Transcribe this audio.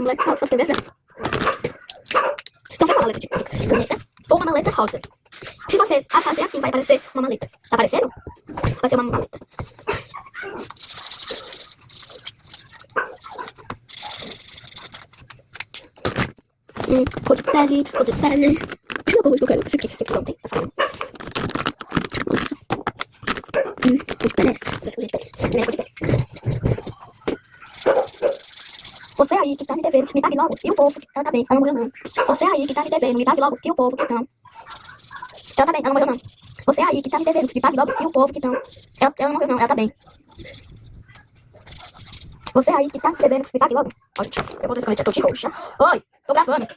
moleque pra escrever já. Então vai uma maleta de caneta ou uma maleta rosa. Se vocês a fazer assim, vai aparecer uma maleta. Tá aparecendo? Vai ser uma maleta. Cor de pele, cor de pele. Deixa eu ver o que eu quero. Esse aqui não tem, tá falando. Nossa. Cor de pele é essa. Não sei se cor de pele. Não é cor de pele. Você aí que tá me devendo, me pague logo. E o povo, ela tá bem, ela não morreu não. Você aí que tá me devendo, me pague logo. E o povo que tão. Ela tá bem, ela não morreu não. Você aí que tá me devendo, me pague logo. E o povo que tão. Ela não morreu não, ela tá bem. Você aí que tá me devendo, me pague logo. Ó, gente, eu vou desconectar, tô de roxa. Oi, tô gravando.